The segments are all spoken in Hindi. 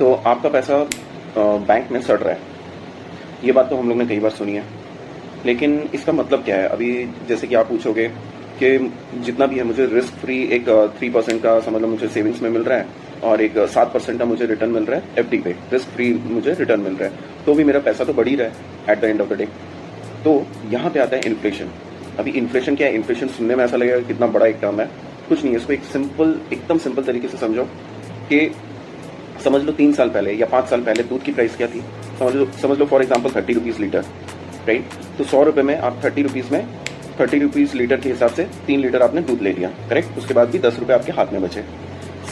तो आपका पैसा बैंक में सड़ रहा है। ये बात तो हम लोग ने कई बार सुनी है, लेकिन इसका मतलब क्या है? अभी जैसे कि आप पूछोगे कि जितना भी है मुझे रिस्क फ्री एक 3% का समझ लो मुझे सेविंग्स में मिल रहा है और एक 7% का मुझे रिटर्न मिल रहा है एफडी पे, रिस्क फ्री मुझे रिटर्न मिल रहा है, तो भी मेरा पैसा तो बढ़ ही रहा है at the end of the day. तो यहाँ पे आता है इन्फ्लेशन। अभी इन्फ्लेशन क्या है? इन्फ्लेशन सुनने में ऐसा लगेगा कितना बड़ा एक टर्म है, कुछ नहीं है। इसको एक सिंपल, एकदम सिंपल तरीके से समझो कि समझ लो 3 साल पहले या 5 साल पहले दूध की प्राइस क्या थी। समझ लो for example 30 rupees litre, right? तो 100 रुपये में आप 30 रुपीज़ में 30 रुपीज़ लीटर के हिसाब से 3 लीटर आपने दूध ले लिया, करेक्ट? उसके बाद भी 10 रुपये आपके हाथ में बचे।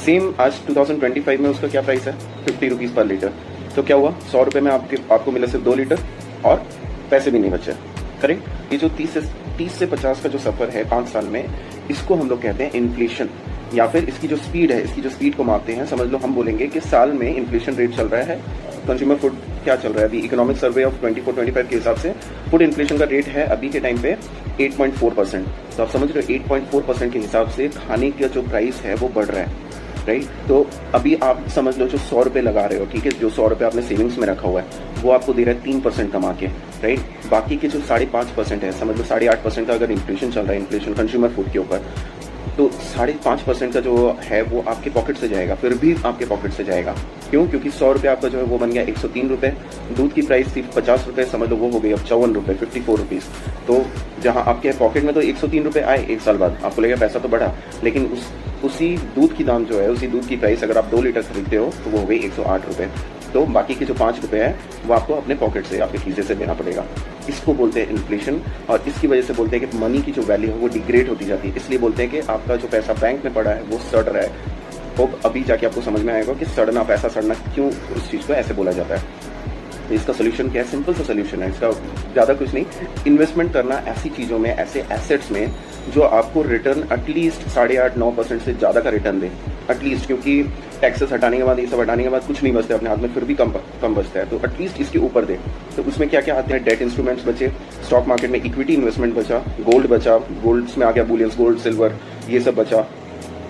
सेम आज 2025 में उसका क्या प्राइस है? 50 रुपीज़ पर लीटर। तो क्या हुआ? 100 रुपये में आपको मिला सिर्फ 2 लीटर और पैसे भी नहीं बचे, करेक्ट? ये जो 30 से 50 का जो सफर है 5 साल में, इसको हम लोग कहते हैं इन्फ्लेशन, या फिर इसकी जो स्पीड है, इसकी जो स्पीड को मापते हैं। समझ लो हम बोलेंगे कि साल में इन्फ्लेशन रेट चल रहा है, कंज्यूमर फूड क्या चल रहा है अभी, इकोनॉमिक सर्वे ऑफ 24-25 के हिसाब से फूड इन्फ्लेशन का रेट है अभी के टाइम पे 8.4%। तो आप समझ रहे हो 8.4% के हिसाब से खाने का जो प्राइस है वो बढ़ रहा है, राइट? तो अभी आप समझ लो जो 100 रुपये लगा रहे हो, ठीक है, जो 100 रुपये आपने सेविंग्स में रखा हुआ है वो आपको दे रहा है 3% कमा के, राइट? बाकी के जो 5.5% है, समझ लो 8.5% का अगर इन्फ्लेशन चल रहा है, इन्फ्लेशन कंज्यूमर फूड के ऊपर, तो 5.5% का जो है वो आपके पॉकेट से जाएगा, फिर भी आपके पॉकेट से जाएगा। क्यों? क्योंकि 100 रुपये आपका जो है वो बन गया 103 रुपये। दूध की प्राइस थी 50 रुपये, समझ लो वो हो गई अब 54 रुपये, 54 रुपीज़। तो जहाँ आपके पॉकेट में तो 103 रुपये आए, 1 साल बाद आपको लगेगा पैसा तो बढ़ा, लेकिन उसी दूध की दाम जो है, उसी दूध की प्राइस अगर आप 2 लीटर खरीदते हो तो वो हो गई 108 रुपये। तो बाकी के जो 5 रुपये है वो आपको अपने पॉकेट से, आपके खीसे से देना पड़ेगा। इसको बोलते हैं इन्फ्लेशन, और इसकी वजह से बोलते हैं कि मनी की जो वैल्यू है वो डिग्रेड होती जाती है। इसलिए बोलते हैं कि आपका जो पैसा बैंक में पड़ा है वो सड़ रहा है। तो अभी जाके आपको समझ में आएगा कि सड़ना, पैसा सड़ना क्यों उस चीज़ को ऐसे बोला जाता है। तो इसका सोल्यूशन क्या है? सिंपल सा सोल्यूशन है इसका, ज़्यादा कुछ नहीं। इन्वेस्टमेंट करना ऐसी चीज़ों में, ऐसे एसेट्स में जो आपको रिटर्न एटलीस्ट 8.5-9% से ज़्यादा का रिटर्न दे, एटलीस्ट, क्योंकि टैक्सेस हटाने के बाद, ये सब हटाने के बाद कुछ नहीं बचता अपने हाथ में, फिर भी कम बचता है, तो एटलीस्ट इसके ऊपर दे। तो उसमें क्या क्या आते हैं? डेट इंस्ट्रूमेंट्स बचे, स्टॉक मार्केट में इक्विटी इन्वेस्टमेंट बचा, गोल्ड बचा, गोल्ड्स में आ गया बुलियंस, गोल्ड, सिल्वर, ये सब बचा,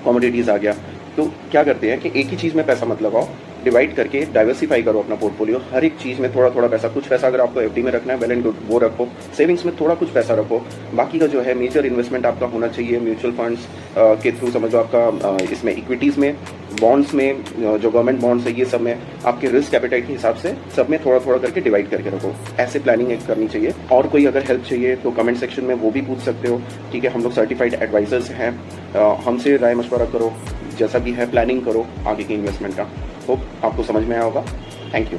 कमोडिटीज़ आ गया। तो क्या करते हैं कि एक ही चीज़ में पैसा मत लगाओ, डिवाइड करके डाइवर्सिफाई करो अपना पोर्टफोलियो। हर एक चीज़ में थोड़ा थोड़ा पैसा, कुछ पैसा अगर आपको एफडी में रखना है, वेल एंड गुड, वो रखो। सेविंग्स में थोड़ा कुछ पैसा रखो। बाकी का जो है मेजर इन्वेस्टमेंट आपका होना चाहिए म्यूचुअल फंड्स के थ्रू, समझ लो आपका इसमें इक्विटीज़ में, बॉन्ड्स में, जो गवर्नमेंट बॉन्ड्स है, ये सब में आपके रिस्क एपेटाइट के हिसाब से सब में थोड़ा थोड़ा करके डिवाइड करके रखो। ऐसे प्लानिंग एक करनी चाहिए। और कोई अगर हेल्प चाहिए तो कमेंट सेक्शन में वो भी पूछ सकते हो, ठीक है? हम लोग सर्टिफाइड एडवाइजर्स हैं, हमसे राय मशवरा करो, जैसा भी है प्लानिंग करो आगे की इन्वेस्टमेंट का। होप आपको समझ में आया होगा। Thank you.